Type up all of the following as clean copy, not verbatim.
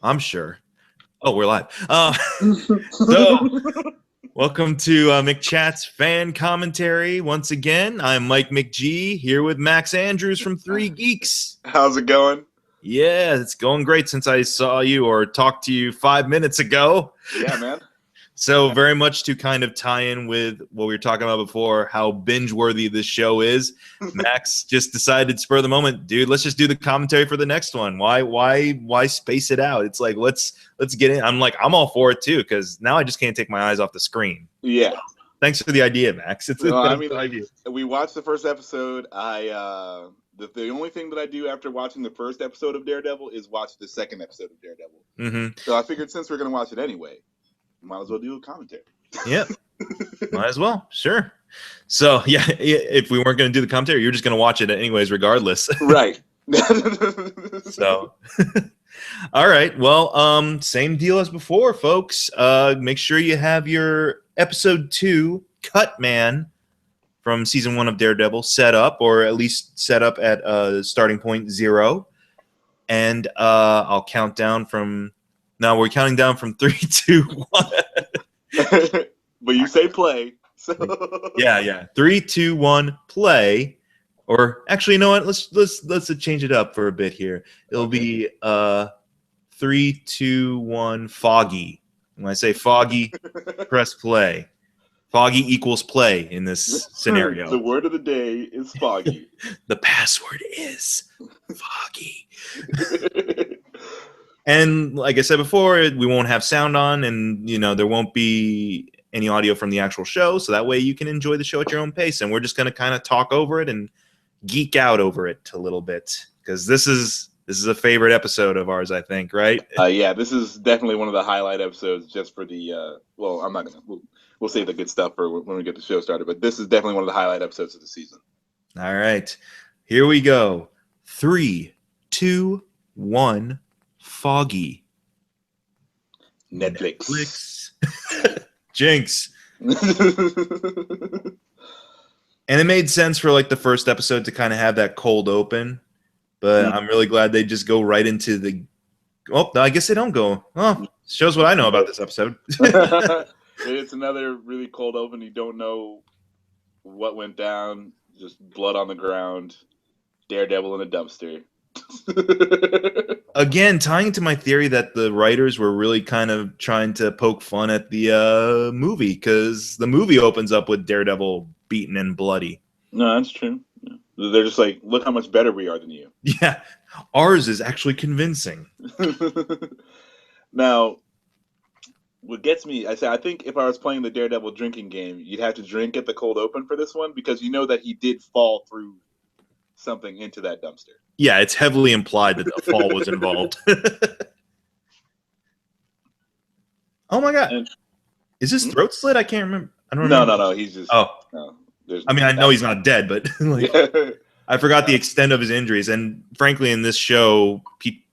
I'm sure. Oh, we're live. So, welcome to McChat's fan commentary. Once again, I'm Mike McG here with Max Andrews from 3 Geeks. How's it going? Yeah, it's going great since I saw you or talked to you 5 minutes ago. Yeah, man. So very much to kind of tie in with what we were talking about before, how binge-worthy this show is. Max just decided, spur of the moment, dude, let's just do the commentary for the next one. Why space it out? It's like let's get in. I'm all for it too, because now I just can't take my eyes off the screen. Yeah. Thanks for the idea, Max. It's an idea. We watched the first episode. The only thing that I do after watching the first episode of Daredevil is watch the second episode of Daredevil. Mm-hmm. So I figured since we're gonna watch it anyway, might as well do a commentary. Yep. Might as well. Sure. So, yeah, if we weren't going to do the commentary, you're just going to watch it anyways, regardless. Right. So, all right. Well, same deal as before, folks. Make sure you have your episode 2 Cut Man from season 1 of Daredevil set up, or at least set up at starting point 0. And I'll count down from... Now we're counting down from 3, 2, 1. But you say play. So Yeah. 3, 2, 1, play. Or actually, you know what? Let's change it up for a bit here. It'll be 3, 2, 1, foggy. When I say foggy, press play. Foggy equals play in this scenario. The word of the day is foggy. The password is foggy. And like I said before, we won't have sound on, and there won't be any audio from the actual show, so that way you can enjoy the show at your own pace. And we're just going to kind of talk over it and geek out over it a little bit, because this is a favorite episode of ours, I think, right? Yeah, this is definitely one of the highlight episodes. Just for the I'm not gonna. We'll save the good stuff for when we get the show started. But this is definitely one of the highlight episodes of the season. All right, here we go. 3, 2, 1. Foggy. Netflix. Jinx. And it made sense for like the first episode to kind of have that cold open, but I'm really glad they just go right into the... Oh, I guess they don't go. Oh, shows what I know about this episode. It's another really cold open. You don't know what went down. Just blood on the ground. Daredevil in a dumpster. Again, tying into my theory that the writers were really kind of trying to poke fun at the movie, because the movie opens up with Daredevil beaten and bloody. No, that's true. Yeah. They're just like, look how much better we are than you. Yeah, ours is actually convincing. Now, what gets me, I think if I was playing the Daredevil drinking game, you'd have to drink at the cold open for this one, because you know that he did fall through something into that dumpster. Yeah, it's heavily implied that a fall was involved. Oh my god. Is his throat slit? I can't remember. I don't remember. No. He's just... Oh. No, I mean, I know he's not dead, but I forgot the extent of his injuries. And frankly, in this show, he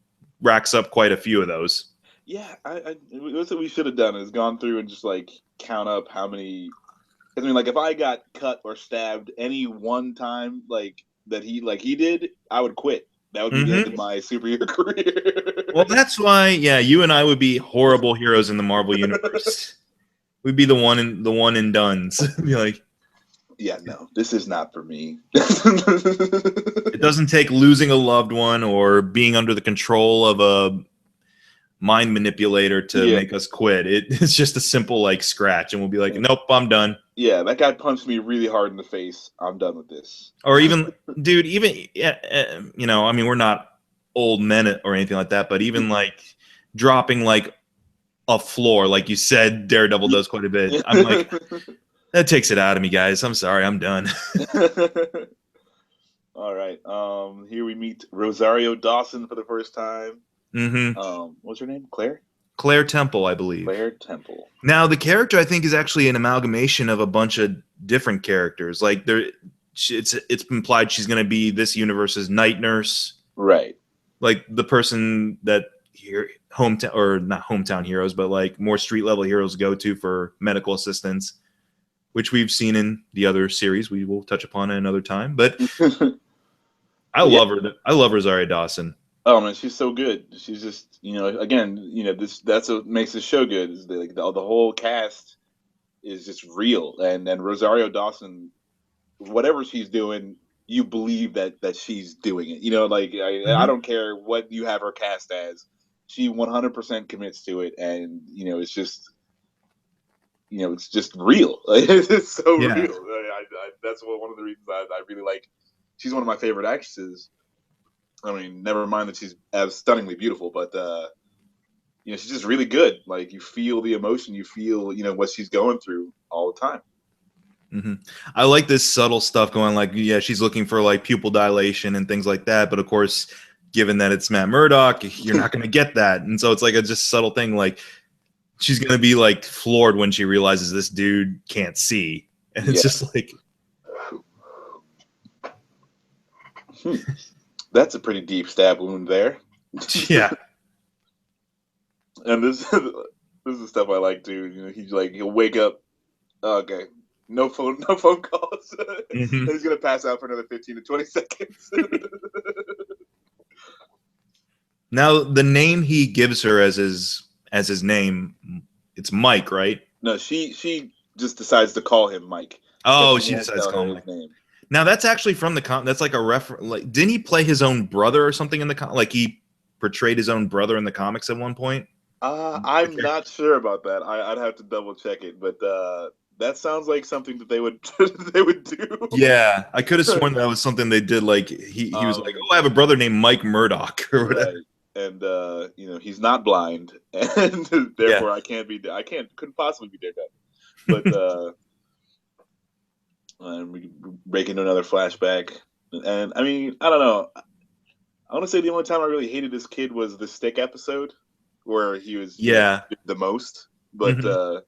racks up quite a few of those. Yeah, that's what we should have done, is gone through and just like count up how many... I mean, like if I got cut or stabbed any one time, like that he did, I would quit. That would be the end of my superhero career. Well, that's why, yeah, you and I would be horrible heroes in the Marvel universe. We'd be the one and dones. Be like, yeah, no, this is not for me. It doesn't take losing a loved one or being under the control of a mind manipulator to make us quit. It's just a simple like scratch, and we'll be like, nope, I'm done. Yeah, that guy punched me really hard in the face. I'm done with this. Or even, dude, I mean, we're not old men or anything like that, but even like dropping like a floor, like you said, Daredevil does quite a bit. I'm like, that takes it out of me, guys. I'm sorry, I'm done. All right. Here we meet Rosario Dawson for the first time. What's her name? Claire Temple, I believe. Claire Temple. Now, the character, I think, is actually an amalgamation of a bunch of different characters. Like, it's implied she's going to be this universe's night nurse. Right. Like, the person that hometown, or not hometown heroes, but like more street-level heroes go to for medical assistance, which we've seen in the other series. We will touch upon it another time. But I love her. I love Rosario Dawson. Oh man, she's so good. She's just, again, that's what makes the show good. Is the whole cast is just real, and Rosario Dawson, whatever she's doing, you believe that she's doing it. I Hmm. don't care what you have her cast as, she 100% commits to it, and it's just real. It's so Yeah. real. That's one of the reasons I really like. She's one of my favorite actresses. I mean, never mind that she's as stunningly beautiful, but she's just really good. Like, you feel the emotion, you feel what she's going through all the time. Hmm. I like this subtle stuff going like, yeah, she's looking for like pupil dilation and things like that. But of course, given that it's Matt Murdock, you're not going to get that. And so it's like a just subtle thing. Like she's going to be like floored when she realizes this dude can't see. And it's Yeah. just like, That's a pretty deep stab wound there. yeah. And this this is stuff I like too. He'll wake up. Oh, okay, no phone calls. Hmm. He's gonna pass out for another 15 to 20 seconds. Now the name he gives her as his name, it's Mike, right? No, she just decides to call him Mike, but Oh, she she won't decides to tell call her him his Mike. name. Now that's actually from the That's like a reference. Like, didn't he play his own brother or something in the like he portrayed his own brother in the comics at one point? The I'm character. not sure about that. I'd have to double check it, but that sounds like something that they would they would do. Yeah, I could have sworn that was something they did. Like he was like, um, "Oh, I have a brother named Mike Murdoch" or whatever. right. And he's not blind, and Yeah. therefore couldn't possibly be Daredevil. But we break into another flashback, and I mean, I don't know. I want to say the only time I really hated this kid was the stick episode, where he was, Yeah. the most. But Hmm.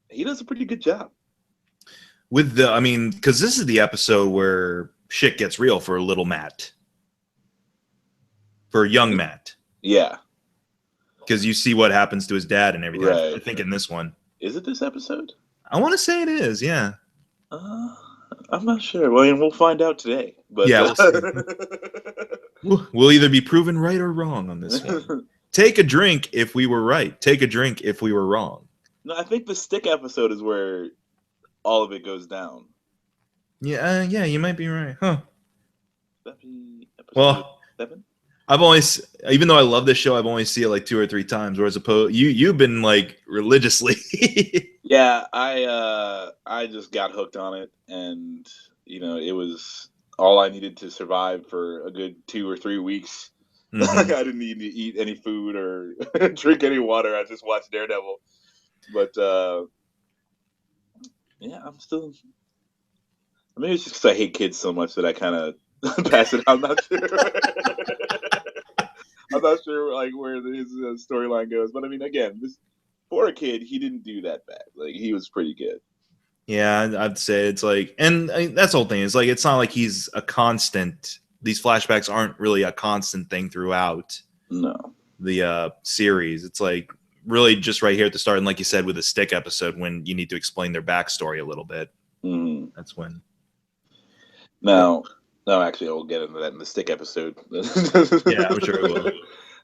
he does a pretty good job. With I mean, because this is the episode where shit gets real for little Matt, for young Matt, Yeah, because you see what happens to his dad and everything. I right. think in this one, Is it this episode? I want to say it is. Yeah. Uh, I'm not sure. Well, we'll find out today. But Yeah, we'll see. We'll either be proven right or wrong on this one. Take a drink if we were right. Take a drink if we were wrong. no, I think the stick episode is where all of it goes down. Yeah, yeah, you might be right, huh? Would that be episode Well, 7? I've always, even though I love this show, I've only seen it like 2 or 3 times. Whereas you've been like religiously. Yeah, I just got hooked on it, and it was all I needed to survive for a good 2 or 3 weeks. I Hmm. didn't need to eat any food or drink any water. I just watched Daredevil. But yeah, I'm still. Maybe it's just because I hate kids so much that I kind of pass it. I'm not sure. I'm not sure like where his storyline goes, but I mean, again, this for a kid, he didn't do that bad. Like, he was pretty good. Yeah, I'd say it's like, and I mean, that's the whole thing. It's like it's not like he's a constant. These flashbacks aren't really a constant thing throughout No. the series. It's like really just right here at the start, and like you said with the stick episode, when you need to explain their backstory a little bit. Mm. That's when. But Now, no, actually, I will get into that in the stick episode. yeah, I'm sure it will.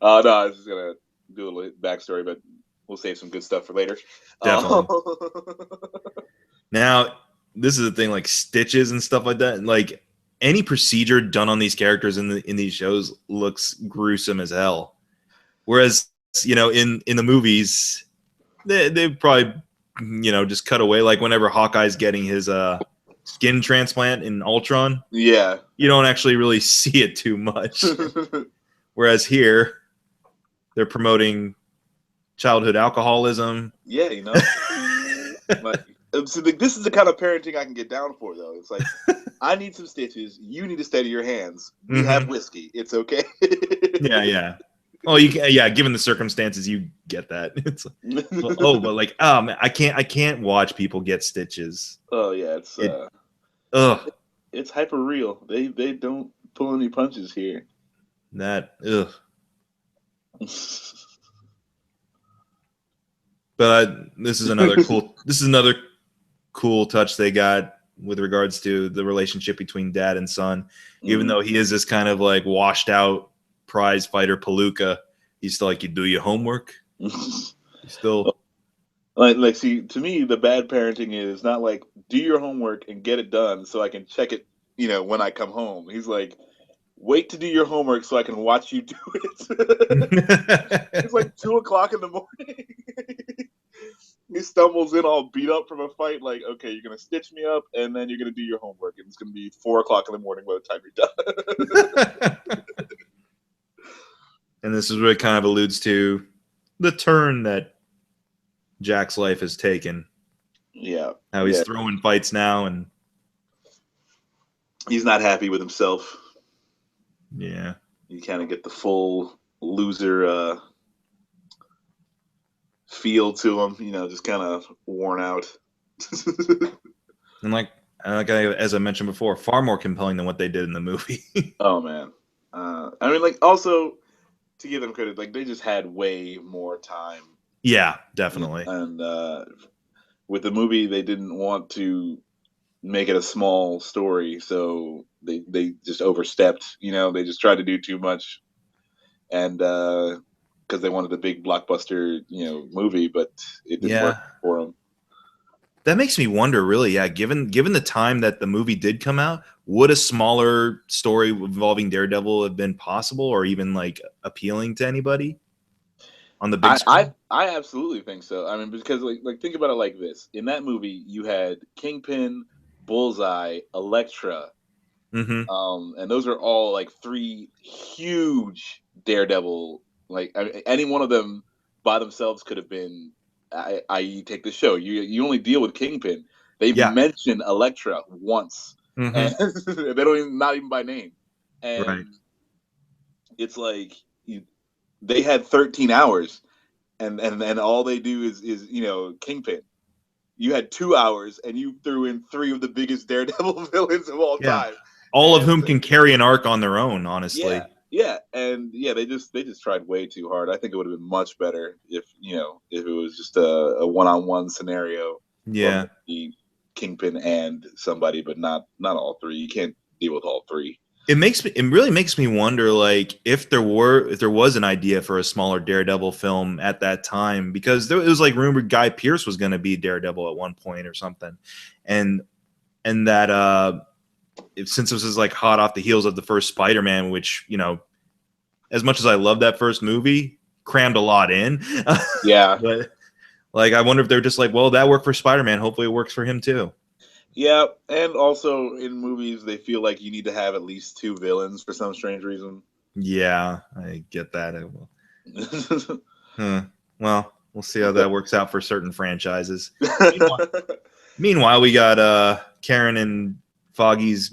No, I was just gonna do a little backstory, but we'll save some good stuff for later. Definitely. Now, this is the thing, like stitches and stuff like that. Like any procedure done on these characters in these shows looks gruesome as hell. Whereas, in the movies, they probably just cut away. Like whenever Hawkeye's getting his skin transplant in Ultron, Yeah. you don't actually really see it too much. Whereas here, they're promoting childhood alcoholism. Yeah, like, so this is the kind of parenting I can get down for, though. It's like, I need some stitches. You need to steady your hands. We have whiskey. It's okay. Yeah, yeah. Oh, you can, yeah. Given the circumstances, you get that. It's like, oh, but like, oh man, I can't watch people get stitches. Oh yeah, Ugh, it's hyper real. They don't pull any punches here. ugh. But this is another cool. This is another cool touch they got with regards to the relationship between dad and son. Even though he is this kind of like washed out prize fighter Palooka, he's still like, you do your homework. Still, like, see, to me, the bad parenting is not like, do your homework and get it done so I can check it, when I come home. He's like, wait to do your homework so I can watch you do it. It's like 2:00 in the morning. He stumbles in all beat up from a fight, like, okay, you're going to stitch me up, and then you're going to do your homework, and it's going to be 4:00 in the morning by the time you're done. And this is what it kind of alludes to the turn that Jack's life has taken. Yeah. How he's throwing fights now, and he's not happy with himself. Yeah. You kind of get the full loser feel to him, just kind of worn out. And like as I mentioned before, far more compelling than what they did in the movie. Oh man. I mean, like, also to give them credit, like, they just had way more time. Yeah, definitely. And with the movie, they didn't want to make it a small story, so they just overstepped. They just tried to do too much, and because they wanted a big blockbuster, movie, but it didn't work for them. That makes me wonder, really. Yeah, given the time that the movie did come out, would a smaller story involving Daredevil have been possible, or even like appealing to anybody on the big screen? I absolutely think so. I mean, because like think about it like this: in that movie, you had Kingpin, Bullseye, Elektra, and those are all like 3 huge Daredevil. Like, I mean, any one of them by themselves could have been. I.e., take the show. You only deal with Kingpin. They mention Elektra once, and they don't even, not even by name. And it's like they had 13 hours, and all they do is Kingpin. You had 2 hours, and you threw in 3 of the biggest Daredevil villains of all time. All of whom can carry an arc on their own, honestly. Yeah, and they just tried way too hard. I think it would have been much better if it was just a one-on-one scenario. Yeah, Kingpin and somebody, but not all 3. You can't deal with all 3. It really makes me wonder, like, if there was an idea for a smaller Daredevil film at that time, because it was like rumored Guy Pearce was going to be Daredevil at one point or something, and that since this is like hot off the heels of the first Spider-Man, which as much as I love that first movie, crammed a lot in. Yeah, but like I wonder if they're just like, well, that worked for Spider-Man, hopefully it works for him too. Yeah, and also in movies, they feel like you need to have at least 2 villains for some strange reason. Yeah, I get that. Well, we'll see how that works out for certain franchises. Meanwhile, we got Karen and Foggy's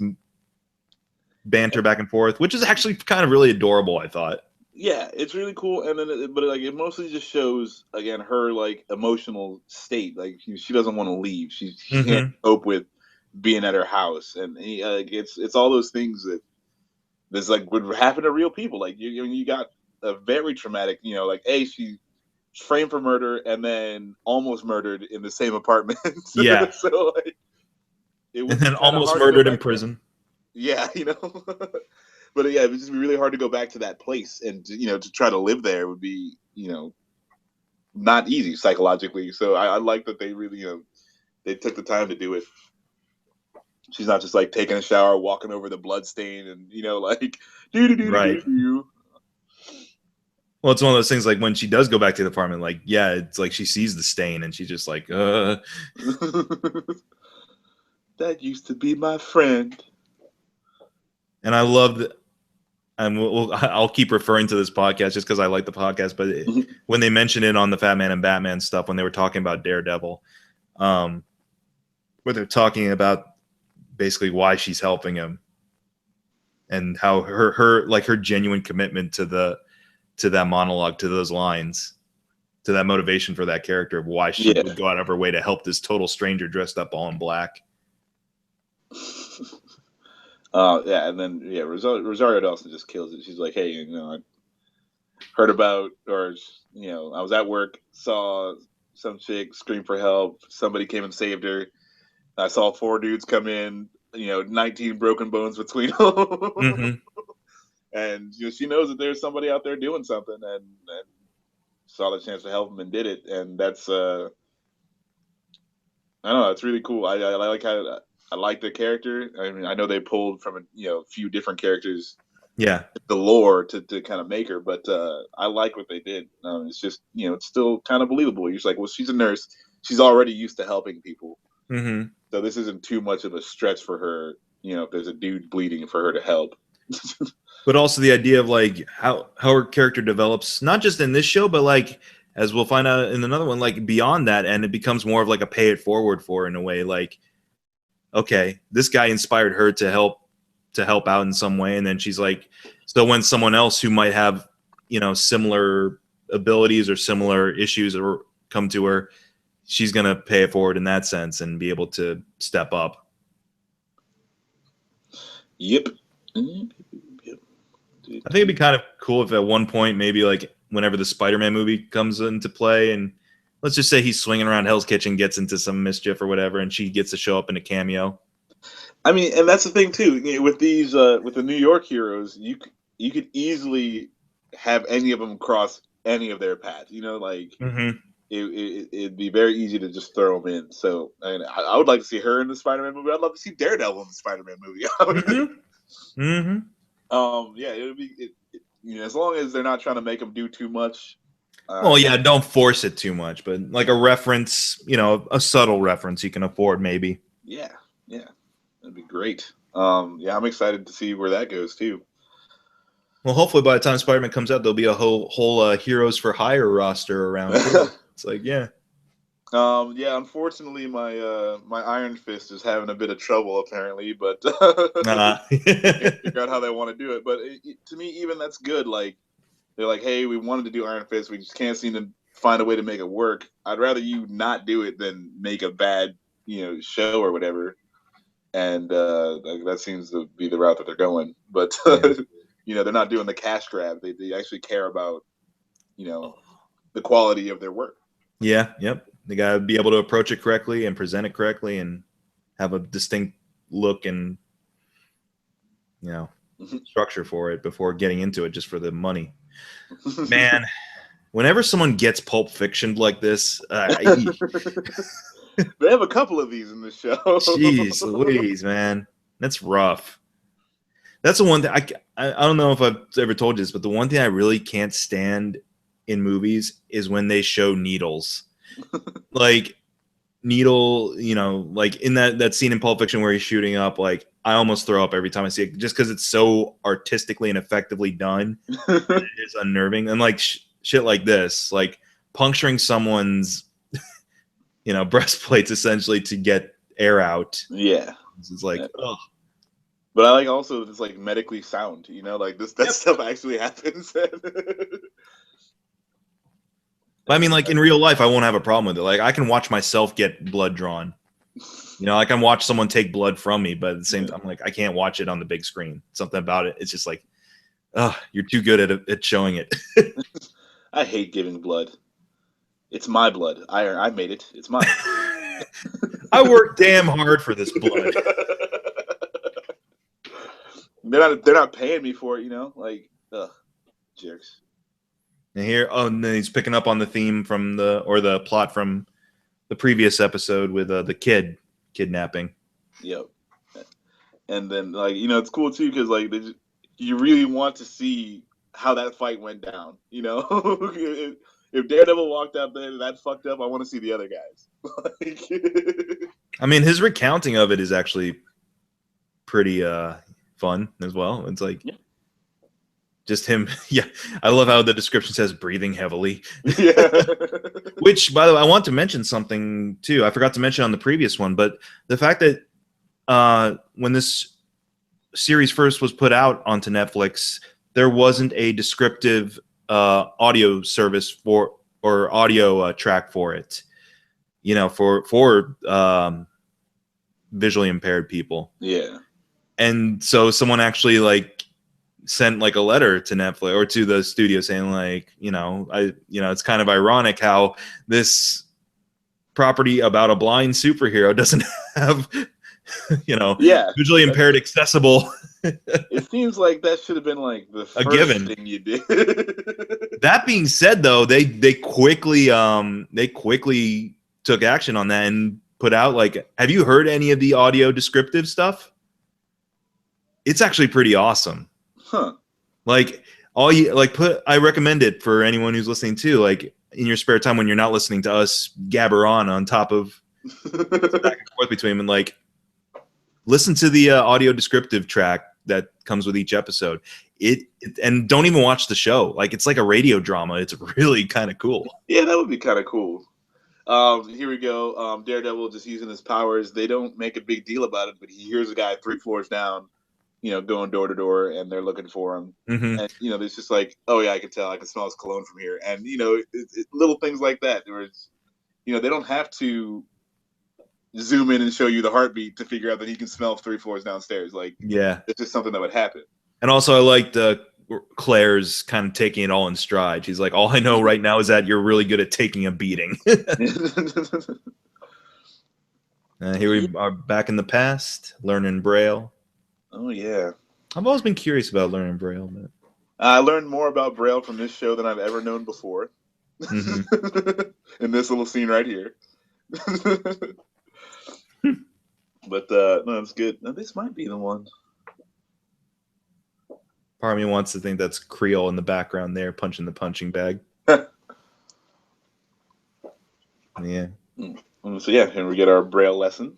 banter back and forth, which is actually kind of really adorable, I thought. Yeah, it's really cool, and then it mostly just shows again her like emotional state. Like she doesn't want to leave. She can't cope with being at her house, and it's all those things that this like would happen to real people. Like you got a very traumatic, like she's framed for murder and then almost murdered in the same apartment. Yeah, so like it was and then almost murdered in prison. Yeah, But yeah, it would just be really hard to go back to that place, and to try to live there would be not easy psychologically. So I like that they really they took the time to do it. She's not just like taking a shower, walking over the blood stain, and like right. Well, it's one of those things like when she does go back to the apartment, like it's like she sees the stain and she's just like, that used to be my friend. And I love that. And I'll keep referring to this podcast just because I like the podcast. But when they mentioned it on the Fat Man and Batman stuff, when they were talking about Daredevil, where they're talking about basically why she's helping him and how her genuine commitment to that monologue, to those lines, to that motivation for that character of why she would go out of her way to help this total stranger dressed up all in black. And then Rosario Dawson just kills it. She's like, hey, I heard about, or I was at work, saw some chick scream for help. Somebody came and saved her. I saw 4 dudes come in, 19 broken bones between them. and she knows that there's somebody out there doing something, and saw the chance to help him and did it, and that's I don't know, it's really cool. I like how I like the character. I mean, I know they pulled from a few different characters, Yeah. the lore to kind of make her, but I like what they did. It's just it's still kind of believable. You're just like, well, she's a nurse. She's already used to helping people, so this isn't too much of a stretch for her. If there's a dude bleeding, for her to help. But also the idea of like how her character develops, not just in this show, but like as we'll find out in another one, like beyond that, and it becomes more of like a pay it forward for her in a way. Like, okay, this guy inspired her to help out in some way, and then she's like, so when someone else who might have similar abilities or similar issues or come to her, she's gonna pay it forward in that sense and be able to step up. Yep. I think it'd be kind of cool if at one point, maybe like whenever the Spider-Man movie comes into play, and let's just say he's swinging around Hell's Kitchen, gets into some mischief or whatever, and she gets to show up in a cameo. I mean, and that's the thing too. With these, with the New York heroes, you could easily have any of them cross any of their paths. It'd be very easy to just throw them in. So I would like to see her in the Spider-Man movie. I'd love to see Daredevil in the Spider-Man movie. Yeah, it would be. As long as they're not trying to make them do too much. Well, yeah, don't force it too much, but like a reference, a subtle reference you can afford, maybe. Yeah, that'd be great. Yeah, I'm excited to see where that goes too. Well, hopefully by the time Spider-Man comes out, there'll be a whole Heroes for Hire roster around. It's like, yeah. Yeah, unfortunately, my Iron Fist is having a bit of trouble apparently, but can't figure out how they want to do it. But to me, even that's good. Like they're like, hey, we wanted to do Iron Fist, we just can't seem to find a way to make it work. I'd rather you not do it than make a bad show or whatever. And that seems to be the route that they're going. But they're not doing the cash grab. They actually care about the quality of their work. Yeah. Yep. They got to be able to approach it correctly and present it correctly and have a distinct look and, structure for it before getting into it just for the money. Man, whenever someone gets Pulp Fiction like this, they have a couple of these in the show. Jeez Louise, man. That's rough. That's the one thing I don't know if I've ever told you this, but the one thing I really can't stand in movies is when they show needles. Like needle, like in that scene in Pulp Fiction where he's shooting up, like I almost throw up every time I see it just because it's so artistically and effectively done. It is unnerving. And like shit like this, like puncturing someone's breastplates essentially to get air out. Yeah. It's like, oh. But I like also it's like medically sound, like that stuff actually happens. I mean, like in real life, I won't have a problem with it. Like I can watch myself get blood drawn. I can watch someone take blood from me, but at the same time, like I can't watch it on the big screen. Something about it, it's just like, oh, you're too good at showing it. I hate giving blood. It's my blood. I made it. It's mine. I worked damn hard for this blood. They're not paying me for it, like, ugh, jerks. And here, and then he's picking up on the theme from the plot from the previous episode with the kid kidnapping. Yep. And then, like, it's cool too because like you really want to see how that fight went down. If Daredevil walked out there that fucked up, I want to see the other guys. I mean, his recounting of it is actually pretty fun as well. It's like. Yeah. Just him. Yeah. I love how the description says breathing heavily. Yeah. Which, by the way, I want to mention something too. I forgot to mention on the previous one, but the fact that when this series first was put out onto Netflix, there wasn't a descriptive audio service or audio track for it, for visually impaired people. Yeah. And so someone actually like sent like a letter to Netflix or to the studio saying like, it's kind of ironic how this property about a blind superhero doesn't have Yeah, visually impaired, accessible. it seems like that should have been like the A first given. thing you did. That being said, though, they quickly took action on that and put out like, have you heard any of the audio descriptive stuff? It's actually pretty awesome. Huh. Like I recommend it for anyone who's listening too. Like in your spare time when you're not listening to us gabber on top of back and forth between them, and like listen to the audio descriptive track that comes with each episode. And don't even watch the show. Like it's like a radio drama. It's really kind of cool. Yeah, that would be kind of cool. Here we go. Daredevil just using his powers. They don't make a big deal about it, but he hears a guy 3 floors down, going door to door, and they're looking for him. Mm-hmm. And there's just like, oh yeah, I can tell. I can smell his cologne from here. And little things like that. Where it's, they don't have to zoom in and show you the heartbeat to figure out that he can smell 3 floors downstairs. Like, yeah, it's just something that would happen. And also, I liked Claire's kind of taking it all in stride. She's like, all I know right now is that you're really good at taking a beating. Here we are back in the past, learning Braille. Oh, yeah. I've always been curious about learning Braille. But... I learned more about Braille from this show than I've ever known before. Mm-hmm. In this little scene right here. But no, it's good. Now, this might be the one. Part of me wants to think that's Creole in the background there, punching the punching bag. Yeah. So yeah, and we get our Braille lesson.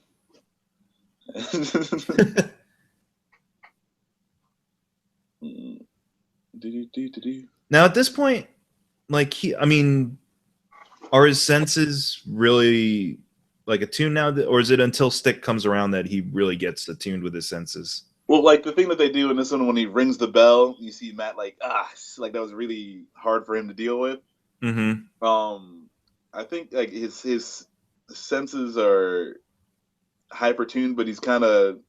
Now at this point, like are his senses really like attuned now, or is it until Stick comes around that he really gets attuned with his senses? Well, like the thing that they do in this one, when he rings the bell, you see Matt like that was really hard for him to deal with. Mm-hmm. I think like his senses are hyper tuned, but he's kind of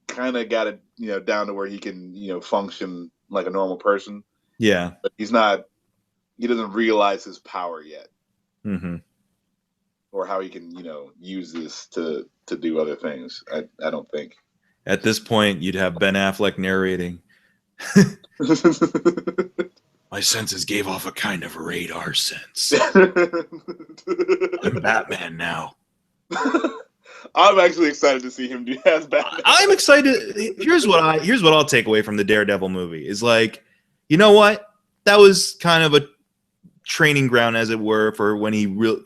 got it down to where he can function like a normal person. Yeah, but he's not. He doesn't realize his power yet, mm-hmm. or how he can use this to do other things. I don't think. At this point, you'd have Ben Affleck narrating. My senses gave off a kind of radar sense. I'm Batman now. I'm actually excited to see him do as Batman. I'm excited. Here's what I'll take away from the Daredevil movie is like, you know what? That was kind of a training ground, as it were, for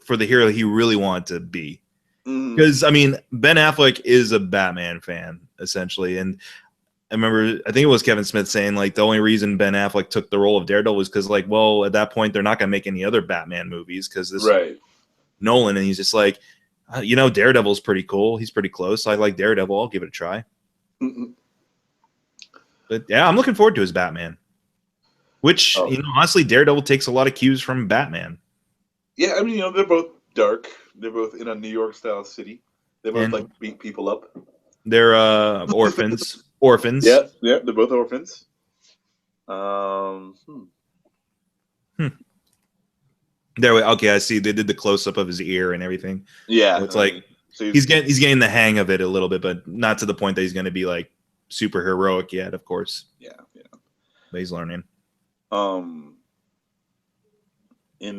for the hero he really wanted to be. Because Ben Affleck is a Batman fan essentially, and I think it was Kevin Smith saying like the only reason Ben Affleck took the role of Daredevil was because like, well, at that point they're not gonna make any other Batman movies because this Nolan, and he's just like, Daredevil's pretty cool. He's pretty close. I like Daredevil. I'll give it a try. Mm-hmm. But yeah, I'm looking forward to his Batman. Which honestly, Daredevil takes a lot of cues from Batman. Yeah, they're both dark. They're both in a New York style city. They both like beat people up. They're orphans. Orphans. Yeah, they're both orphans. There we okay, I see they did the close up of his ear and everything. Yeah. So it's like he's getting the hang of it a little bit, but not to the point that he's gonna be like super heroic yet, of course. Yeah. But he's learning. In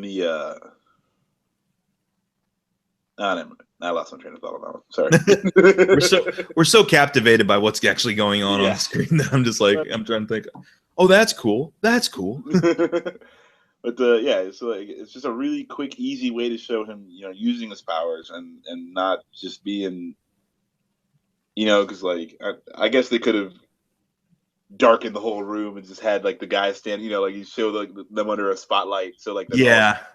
the never mind. I lost my train of thought on that one. Sorry. we're so captivated by what's actually going on the screen that I'm just like I'm trying to think. Oh, that's cool. That's cool. But it's just a really quick, easy way to show him, using his powers and not just being, because like I guess they could have darkened the whole room and just had like the guy stand, like you show them under a spotlight, so like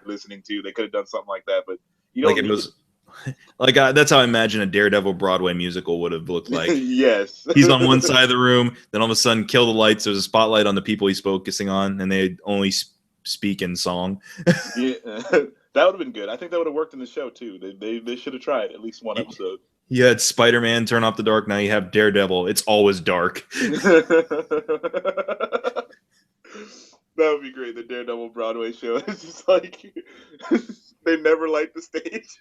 listening to. They could have done something like that, but that's how I imagine a Daredevil Broadway musical would have looked like. Yes, he's on one side of the room, then all of a sudden kill the lights. There's a spotlight on the people he's focusing on, and they only speak in song. Yeah, that would have been good. I think that would have worked in the show too. They should have tried at least one episode. You had Spider-Man turn off the dark. Now you have Daredevil. It's always dark. That would be great. The Daredevil Broadway show. It's just like they never light the stage.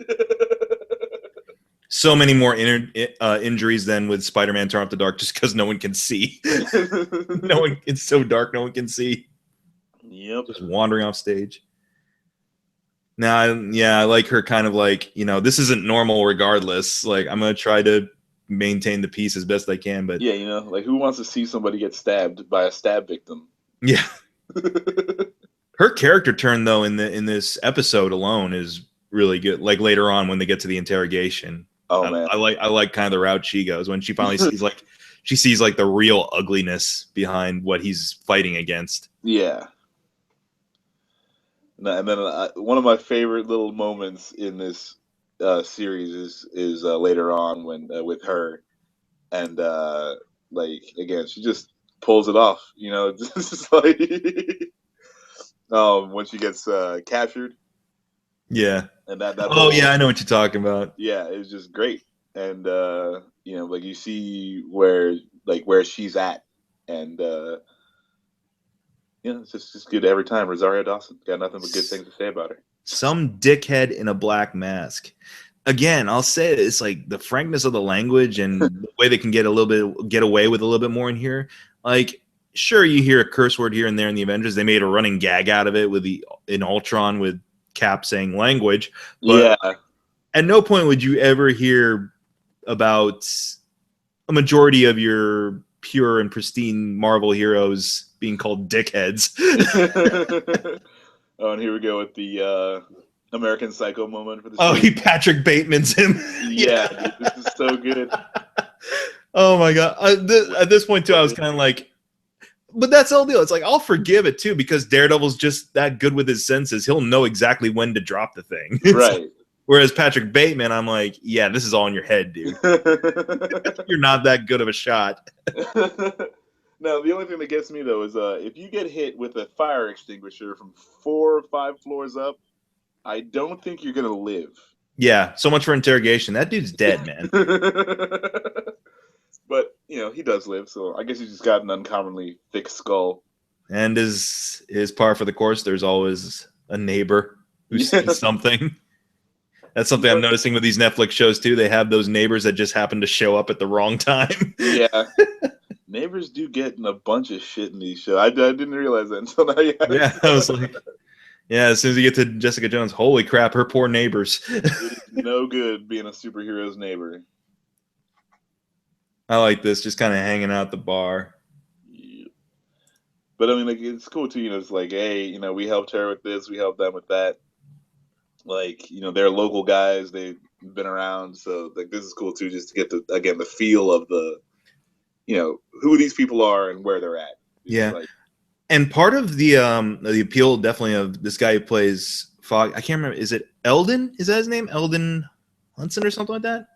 So many more injuries than with Spider-Man Turn Off the Dark, just because no one can see. No one. It's so dark, no one can see. Yep. Just wandering off stage. Now, I like her kind of like, this isn't normal regardless. Like, I'm gonna try to maintain the peace as best I can, but yeah, like who wants to see somebody get stabbed by a stab victim? Yeah. Her character turn though in this episode alone is really good. Like later on when they get to the interrogation. Oh man. I like kind of the route she goes when she finally sees like the real ugliness behind what he's fighting against. Yeah. And then one of my favorite little moments in this series is later on when with her, and like again she just pulls it off. Just like when she gets captured. Yeah. And that yeah, I know what you're talking about. Yeah, it was just great, and like you see where she's at, and it's just good every time. Rosario Dawson got nothing but good things to say about her. Some dickhead in a black mask. Again, I'll say it's like the frankness of the language and the way they can get away with a little bit more in here. Like, sure, you hear a curse word here and there in the Avengers. They made a running gag out of it in Ultron with Cap saying language. But yeah. At no point would you ever hear about a majority of your pure and pristine Marvel heroes being called dickheads. Oh, and here we go with the American Psycho moment for the series. He Patrick Bateman's him. Yeah, dude, this is so good. Oh my god! At this point too, I was kind of like, but that's the whole deal. It's like I'll forgive it too because Daredevil's just that good with his senses. He'll know exactly when to drop the thing. Right. Whereas Patrick Bateman, I'm like, yeah, this is all in your head, dude. You're not that good of a shot. No, the only thing that gets me though is if you get hit with a fire extinguisher from 4 or 5 floors up, I don't think you're gonna live. Yeah, so much for interrogation. That dude's dead, man. But he does live, so I guess he's just got an uncommonly thick skull. And his par for the course. There's always a neighbor who sees something. That's something I'm noticing with these Netflix shows too. They have those neighbors that just happen to show up at the wrong time. Yeah. Neighbors do get in a bunch of shit in these shows. I didn't realize that until now. Yeah, I was like, yeah, as soon as you get to Jessica Jones, holy crap, her poor neighbors. It's no good being a superhero's neighbor. I like this, just kind of hanging out at the bar. Yeah. But I mean, like, it's cool too. It's like, hey, we helped her with this, we helped them with that. Like, they're local guys, they've been around, so like this is cool too, just to get the feel of the, who these people are and where they're at. Yeah. Like, and part of the appeal definitely of this guy who plays Fog, I can't remember, is it Eldon? Is that his name? Eldon Hudson or something like that?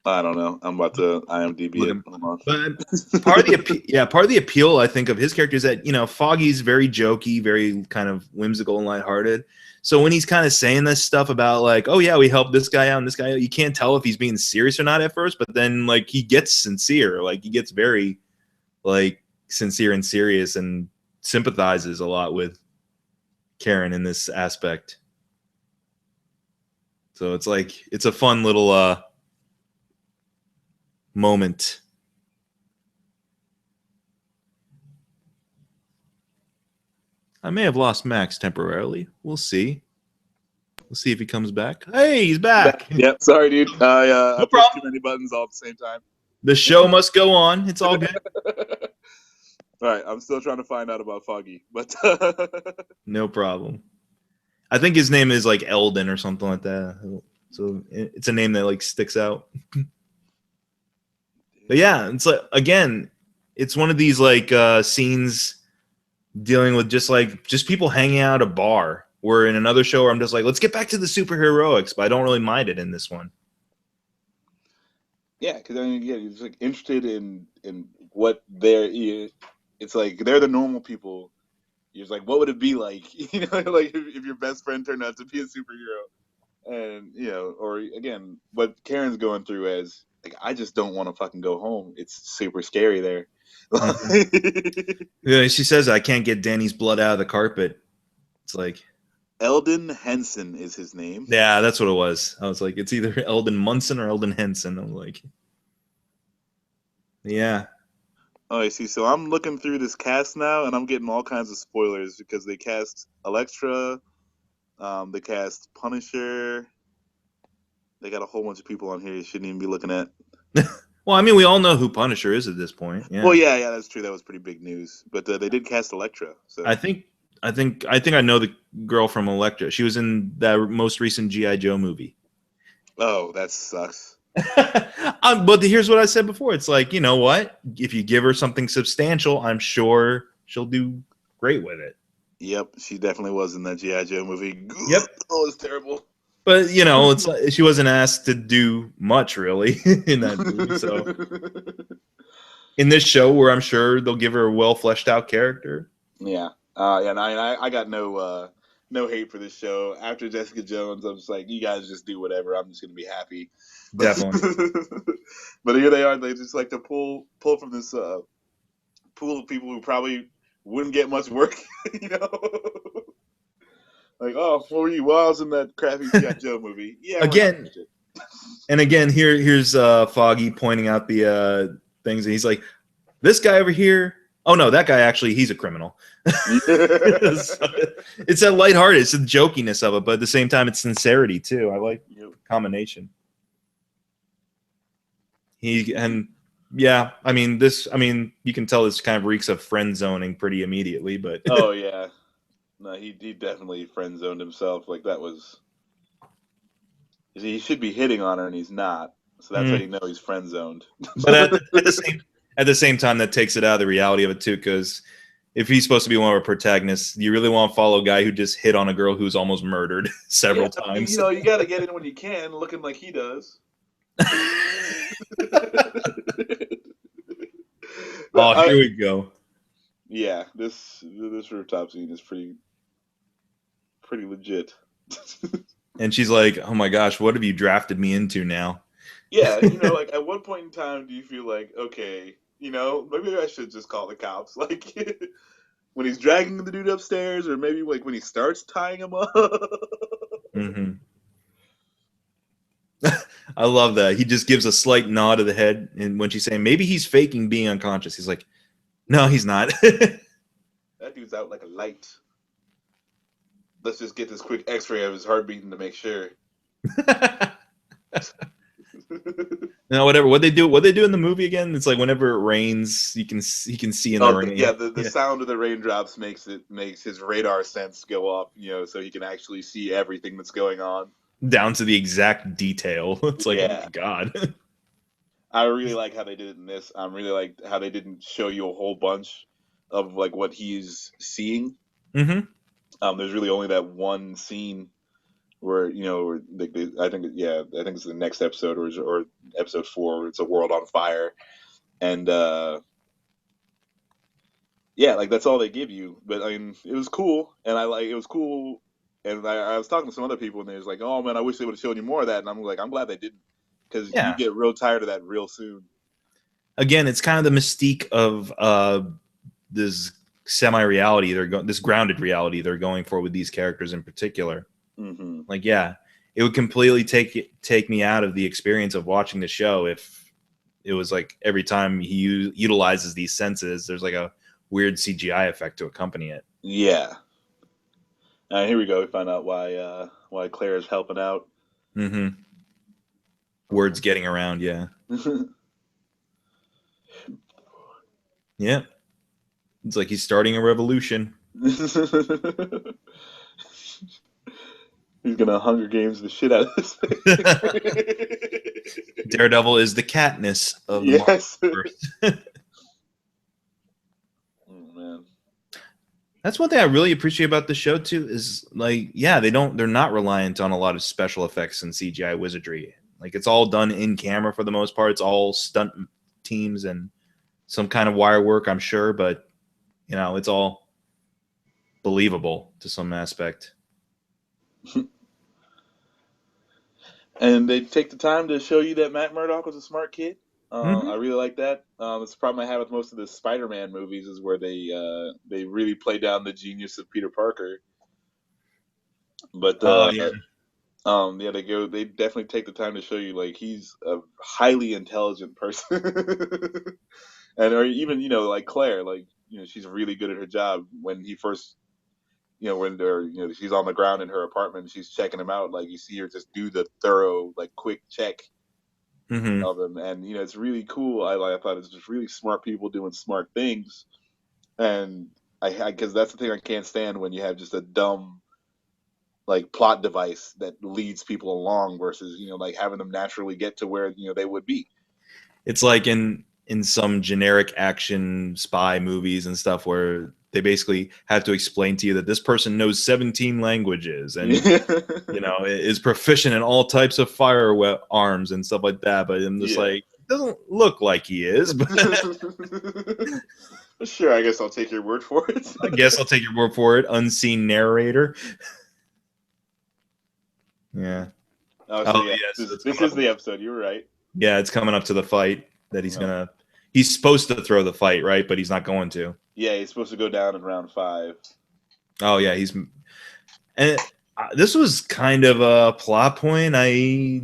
I don't know. I'm about to IMDb it. But part of the appeal, I think, of his character is that, Foggy's very jokey, very kind of whimsical and lighthearted. So when he's kind of saying this stuff about like, oh yeah, we helped this guy out and this guy out, you can't tell if he's being serious or not at first, but then like he gets sincere, like he gets very like sincere and serious and sympathizes a lot with Karen in this aspect. So it's like it's a fun little moment. I may have lost Max temporarily. We'll see. We'll see if he comes back. Hey, he's back. Yep. Sorry, dude. I pressed too many buttons all at the same time. The show must go on. It's all good. All right. I'm still trying to find out about Foggy, but no problem. I think his name is like Eldon or something like that. So it's a name that like sticks out. But yeah, it's like, again, it's one of these like scenes dealing with just people hanging out at a bar. Where in another show where I'm just like, let's get back to the superheroics, but I don't really mind it in this one. Yeah, because I mean, yeah, he's like interested in what they're. It's like they're the normal people. You're just like, what would it be like, like if your best friend turned out to be a superhero, and or again, what Karen's going through as like, I just don't want to fucking go home. It's super scary there. Yeah, she says I can't get Danny's blood out of the carpet. It's like, Eldon Henson is his name. Yeah, that's what it was. I was like, it's either Eldon Munson or Eldon Henson. I'm like, yeah. Oh, I see. So I'm looking through this cast now, and I'm getting all kinds of spoilers because they cast Elektra, they cast Punisher. They got a whole bunch of people on here you shouldn't even be looking at. Well, I mean, we all know who Punisher is at this point. Yeah. Well, yeah, that's true. That was pretty big news. But they did cast Elektra. So I think I know the girl from Elektra. She was in that most recent GI Joe movie. Oh, that sucks. But here's what I said before. It's like, you know what? If you give her something substantial, I'm sure she'll do great with it. Yep, she definitely was in that GI Joe movie. Yep. Oh, it's terrible. But you know, she wasn't asked to do much really in that movie. So in this show, where I'm sure they'll give her a well fleshed out character. Yeah, and I got no hate for this show. After Jessica Jones, I'm just like, you guys just do whatever. I'm just gonna be happy. Definitely. But here they are. They just like to pull from this pool of people who probably wouldn't get much work. You know. Like, oh, what were you? Well, I was in that crappy G.I. Joe movie. Yeah. Again, here's Foggy pointing out the things, and he's like, "This guy over here. Oh no, that guy actually, he's a criminal." It's that lighthearted, it's the jokiness of it, but at the same time, it's sincerity too. I like the combination. Yeah, I mean, you can tell this kind of reeks of friend zoning pretty immediately, but oh yeah. No, he definitely friend zoned himself. Like that was, he should be hitting on her and he's not. So that's how you know he's friend zoned. But at the same time, that takes it out of the reality of it too. Because if he's supposed to be one of our protagonists, you really want to follow a guy who just hit on a girl who's almost murdered several times. You know, you got to get in when you can, looking like he does. Oh, here we go. Yeah, this rooftop scene is pretty legit. And she's like, "Oh my gosh, what have you drafted me into now?" Yeah, you know, like at what point in time do you feel like, okay, you know, maybe I should just call the cops? Like when he's dragging the dude upstairs, or maybe like when he starts tying him up. Mm-hmm. I love that. He just gives a slight nod of the head, and when she's saying maybe he's faking being unconscious, he's like, "No, he's not." That dude's out like a light. Let's just get this quick X-ray of his heart beating to make sure. No, whatever. What they do in the movie again? It's like whenever it rains, he can see in the rain. Yeah, the sound of the raindrops makes his radar sense go off. You know, so he can actually see everything that's going on down to the exact detail. It's like, yeah. Oh my god. I really like how they did it in this. I really like how they didn't show you a whole bunch of like what he's seeing. Mm-hmm. There's really only that one scene where, you know, I think it's the next episode or episode 4 where it's a world on fire, and yeah, like that's all they give you. But I mean, it was cool, and it was cool, and I was talking to some other people, and they was like, "Oh man, I wish they would have shown you more of that." And I'm like, I'm glad they didn't, because you get real tired of that real soon. Again, it's kind of the mystique of this semi-reality this grounded reality they're going for with these characters in particular. Mm-hmm. Like, yeah, it would completely take me out of the experience of watching the show if it was like every time he utilizes these senses, there's like a weird CGI effect to accompany it. Yeah. Here we go. We find out why Claire is helping out. Mm-hmm. Words getting around, yeah. Yeah. It's like he's starting a revolution. He's gonna Hunger Games the shit out of this thing. Daredevil is the Katniss of the Marvel. Oh man. That's one thing I really appreciate about the show too, is like, yeah, they're not reliant on a lot of special effects and CGI wizardry. Like it's all done in camera for the most part. It's all stunt teams and some kind of wire work, I'm sure, but you know, it's all believable to some aspect. And they take the time to show you that Matt Murdock was a smart kid. Mm-hmm. I really like that. It's the problem I have with most of the Spider-Man movies is where they really play down the genius of Peter Parker. But yeah. yeah, they definitely take the time to show you like he's a highly intelligent person. And or even, like Claire, like, she's really good at her job when he first, when they're, she's on the ground in her apartment and she's checking him out, like you see her just do the thorough, like quick check Mm-hmm. of him. And, it's really cool. I thought it's just really smart people doing smart things. And because that's the thing I can't stand when you have just a dumb, like plot device that leads people along versus, like having them naturally get to where, they would be. It's like in some generic action spy movies and stuff where they basically have to explain to you that this person knows 17 languages and is proficient in all types of firearms and stuff like that. But I'm just Yeah. like, it doesn't look like he is. But sure, I guess I'll take your word for it. I guess I'll take your word for it. Unseen narrator. Yeah. Oh, so yeah, yes. this is the episode. You were right. Yeah, it's coming up to the fight that he's supposed to throw the fight, right? But he's not going to. Yeah, he's supposed to go down in round 5. Oh yeah, and this was kind of a plot point I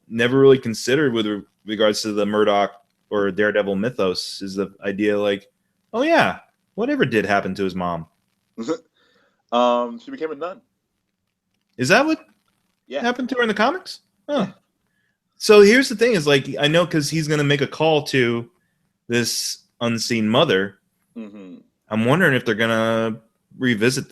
never really considered with regards to the Murdoch or Daredevil mythos. Is the idea like, oh yeah, whatever did happen to his mom? She became a nun. Is that what happened to her in the comics? Oh. Yeah. So here's the thing: is like I know because he's gonna make a call to this unseen mother. Mm-hmm. I'm wondering if they're gonna revisit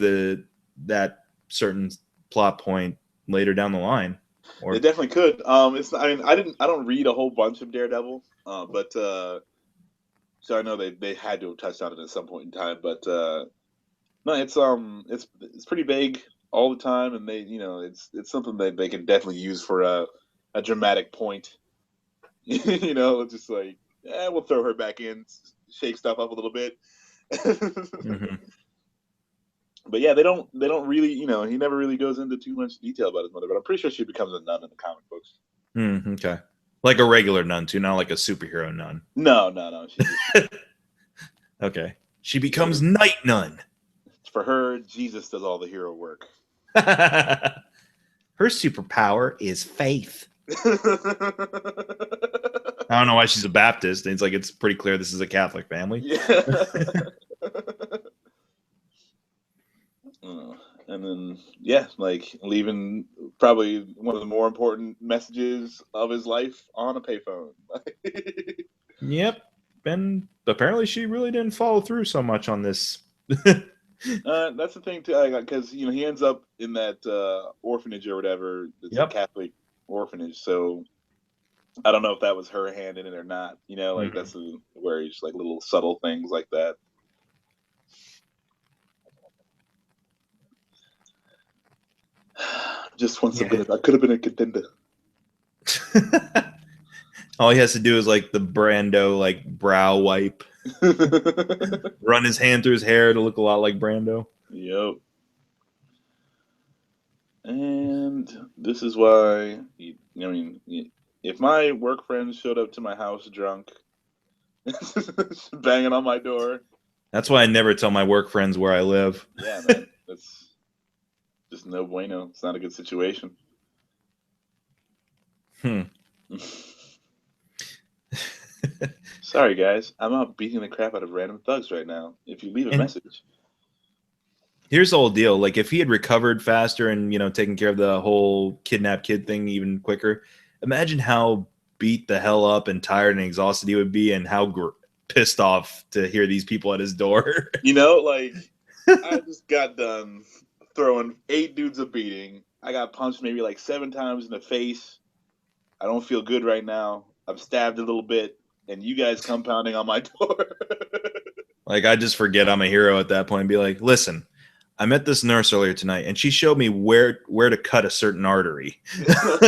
that certain plot point later down the line. Or they definitely could. I don't read a whole bunch of Daredevil, but so I know they had to have touched on it at some point in time. But no, it's pretty vague all the time, and they it's something that they can definitely use for a dramatic point. Just like we'll throw her back in, shake stuff up a little bit. Mm-hmm. But yeah, they don't really, he never really goes into too much detail about his mother, but I'm pretty sure she becomes a nun in the comic books. Okay. Like a regular nun too, not like a superhero nun. No. Okay. She becomes Night Nun. For her, Jesus does all the hero work. Her superpower is faith. I don't know why she's a Baptist. It's like it's pretty clear this is a Catholic family. Yeah. And then, like leaving probably one of the more important messages of his life on a payphone. Yep. And apparently she really didn't follow through so much on this. That's the thing, too, because, he ends up in that orphanage or whatever. It's a Catholic orphanage, so I don't know if that was her hand in it or not. Like that's where he's like little subtle things like that. Just once I could have been a contender. All he has to do is like the Brando like brow wipe, run his hand through his hair to look a lot like Brando. Yep. And this is why, if my work friends showed up to my house drunk, banging on my door. That's why I never tell my work friends where I live. Yeah, man. That's just no bueno. It's not a good situation. Sorry, guys. I'm out beating the crap out of random thugs right now. If you leave a message. Here's the whole deal. Like, if he had recovered faster and, taken care of the whole kidnap kid thing even quicker, imagine how beat the hell up and tired and exhausted he would be and how pissed off to hear these people at his door. Like, I just got done throwing 8 dudes a beating. I got punched maybe like 7 times in the face. I don't feel good right now. I'm stabbed a little bit, and you guys come pounding on my door. Like, I just forget I'm a hero at that point and be like, listen, I met this nurse earlier tonight, and she showed me where to cut a certain artery.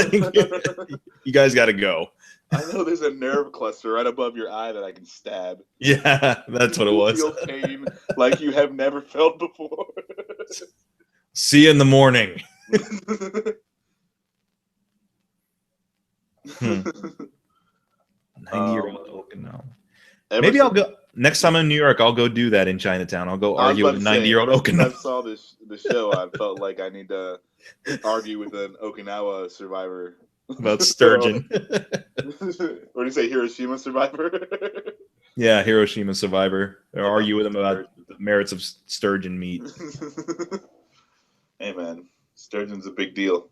You guys got to go. I know there's a nerve cluster right above your eye that I can stab. Yeah, that's what it was. You feel pain like you have never felt before. See you in the morning. 90-year-old Okinawa. Maybe I'll go. next time I'm in New York, I'll go do that in Chinatown. I'll go argue with a 90-year-old Okinawa. I Okinawa. saw the show. I felt like I need to argue with an Okinawa survivor About sturgeon. What do you say, Hiroshima survivor? Yeah, Hiroshima survivor. Or argue with him about sturgeon. the merits of sturgeon meat. Hey man, sturgeon's a big deal.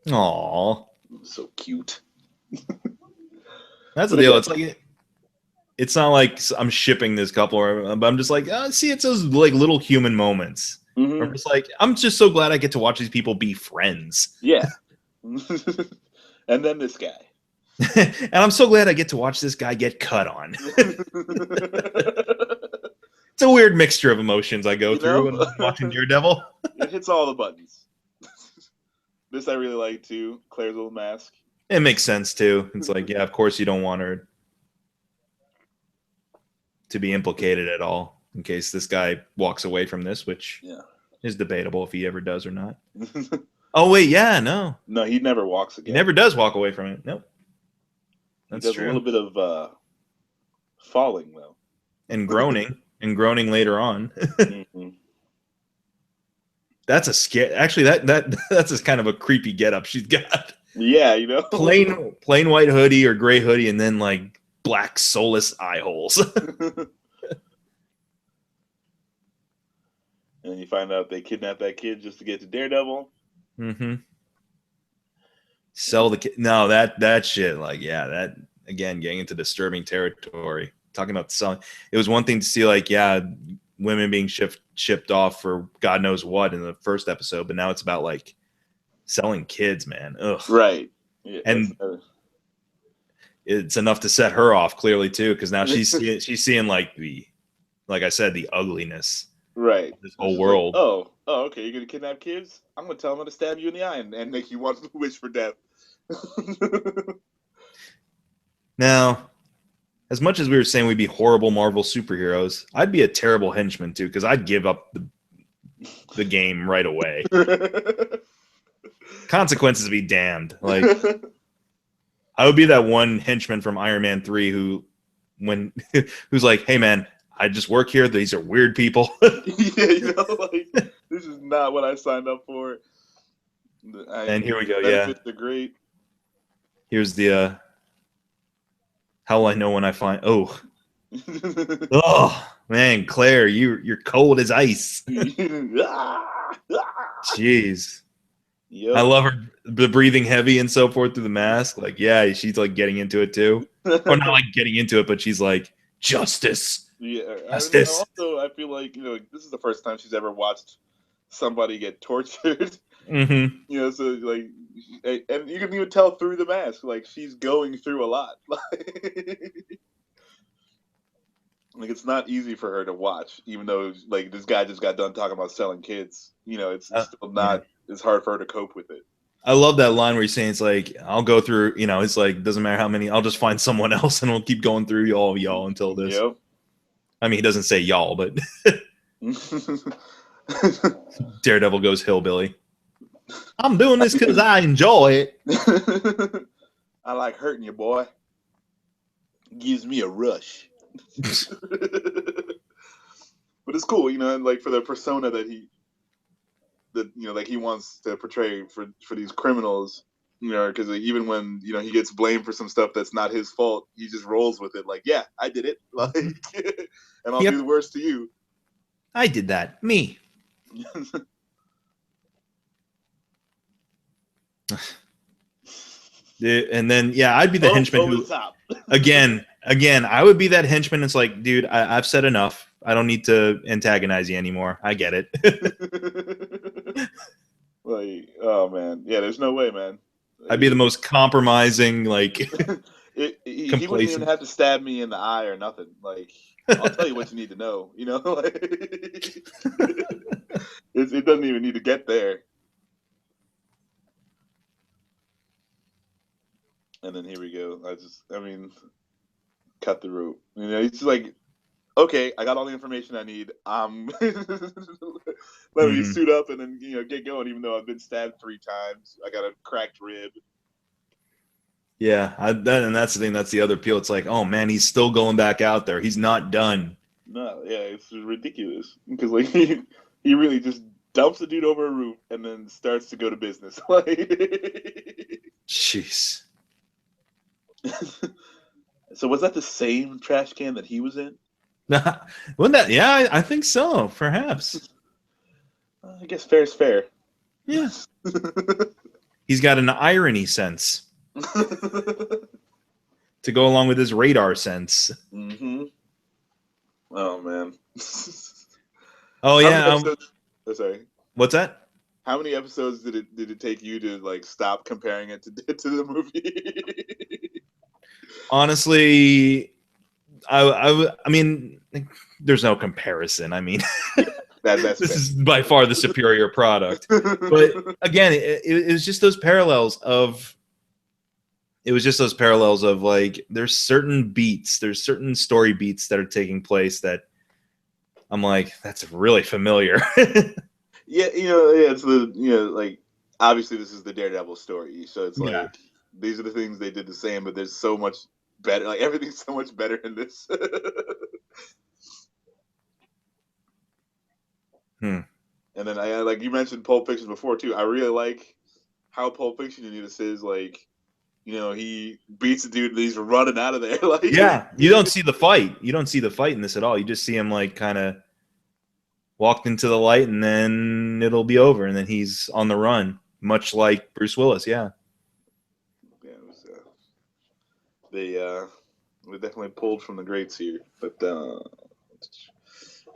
Aww. So cute. That's the deal. It's like it's not like I'm shipping this couple, but I'm just like, see, it's those like little human moments. Mm-hmm. I'm just like, I'm just so glad I get to watch these people be friends. Yeah. And then this guy. And I'm so glad I get to watch this guy get cut on. It's a weird mixture of emotions I go through when I'm watching Daredevil. It hits all the buttons. This I really like too. Claire's little mask. It makes sense too. It's like, yeah, of course you don't want her to be implicated at all in case this guy walks away from this, which is debatable if he ever does or not. Oh wait, yeah, no, he never walks again. He never does walk away from it. Nope, that's true. A little bit of falling though, and groaning later on. Mm-hmm. That's a scare. Actually, that's a kind of a creepy getup she's got. Yeah, you know, plain white hoodie or gray hoodie, and then like black soulless eye holes. And you find out they kidnapped that kid just to get to Daredevil. Mm-hmm. Sell the kid. No, that shit. Like, yeah, that again, getting into disturbing territory. Talking about selling. It was one thing to see, like, yeah, women being shipped off for God knows what in the first episode, but now it's about like selling kids, man. Ugh. Right. Yeah, and it's enough to set her off clearly too, because now she's seeing like I said, the ugliness. Right. This whole world. Like, oh, okay. You're gonna kidnap kids? I'm gonna tell them to stab you in the eye and make you want to wish for death. Now, as much as we were saying we'd be horrible Marvel superheroes, I'd be a terrible henchman too, because I'd give up the game right away. Consequences be damned. Like, I would be that one henchman from Iron Man 3 who's like, hey man, I just work here. These are weird people. Yeah, you know, like, this is not what I signed up for. And here we go. Benefits are great. Here's the how will I know when I find? Oh, oh man, Claire, you're cold as ice. Jeez. Yep. I love her, the breathing heavy and so forth through the mask. Like, yeah, she's like getting into it too, or not like getting into it, but she's like, justice. Yeah, justice. Also, I feel like, you know, this is the first time she's ever watched somebody get tortured. Mm-hmm. You know, so like, and you can even tell through the mask, like she's going through a lot. Like, it's not easy for her to watch, even though like this guy just got done talking about selling kids. You know, it's still not. Yeah. It's hard for her to cope with it. I love that line where he's saying, it's like, I'll go through, you know, it's like, doesn't matter how many, I'll just find someone else and we'll keep going through all of y'all until this. Yep. I mean, he doesn't say y'all, but Daredevil goes hillbilly. I'm doing this because I enjoy it. I like hurting you, boy. Gives me a rush. But it's cool, you know, and like for the persona that you know, like he wants to portray for these criminals, you know, because like, even when, you know, he gets blamed for some stuff that's not his fault, he just rolls with it. Like, yeah, I did it. Like, and I'll do the worst to you. I did that. Me. And then, yeah, I'd be the henchman who, again, I would be that henchman. It's like, dude, I've said enough. I don't need to antagonize you anymore. I get it. Like, oh man, yeah, there's no way, man. I'd be the most compromising, like, he wouldn't even have to stab me in the eye or nothing. Like, I'll tell you what you need to know. You know, like, it doesn't even need to get there. And then here we go. I mean, cut the rope. You know, it's like, okay, I got all the information I need. Let me suit up and then, you know, get going. Even though I've been stabbed 3 times, I got a cracked rib. Yeah, and that's the thing. That's the other appeal. It's like, oh man, he's still going back out there. He's not done. No, yeah, it's ridiculous because like he really just dumps the dude over a roof and then starts to go to business. Like, Jeez. so was that the same trash can that he was in? Wouldn't that? Yeah, I think so. Perhaps. I guess fair is fair. Yeah. He's got an irony sense to go along with his radar sense. Mm-hmm. Oh man. Oh yeah. Oh, sorry. What's that? How many episodes did it take you to like stop comparing it to the movie? Honestly, I mean, there's no comparison. I mean, That's this fair. is by far the superior product. But again, it was just those parallels of. It was just those parallels of like there's certain beats, there's certain story beats that are taking place that I'm like, that's really familiar. Yeah, yeah, it's like obviously this is the Daredevil story, so it's like Yeah. these are the things they did the same, but there's so much better. Like everything's so much better in this. Hmm. And then I like you mentioned Pulp Fiction before too. I really like how Pulp Fiction in this is like, he beats the dude and he's running out of there. Like, Yeah, you don't see the fight. You don't see the fight in this at all. You just see him like kind of walked into the light, and then it'll be over, and then he's on the run, much like Bruce Willis. Yeah. yeah, it was, they definitely pulled from the greats here, but and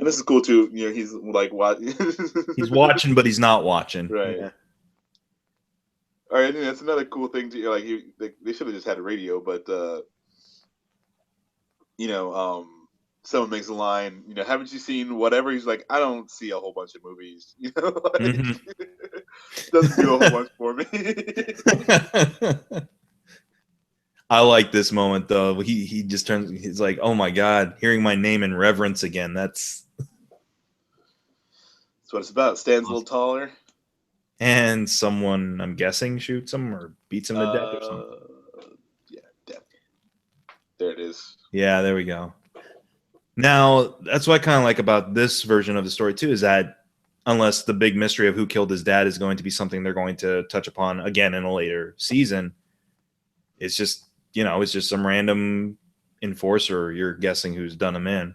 this is cool too. He's like what He's watching, but he's not watching. right. Yeah. All right, that's another cool thing too. Like they should have just had a radio, but someone makes a line. Haven't you seen whatever? He's like, I don't see a whole bunch of movies. Like, doesn't do a whole bunch for me. I like this moment though. He just turns. He's like, "Oh my god, hearing my name in reverence again." That's what it's about. Stands a little taller, and someone, I'm guessing, shoots him or beats him to death or something. Yeah, definitely. There it is. Yeah, there we go. Now, that's what I kind of like about this version of the story too, is that unless the big mystery of who killed his dad is going to be something they're going to touch upon again in a later season, it's just some random enforcer you're guessing who's done him in.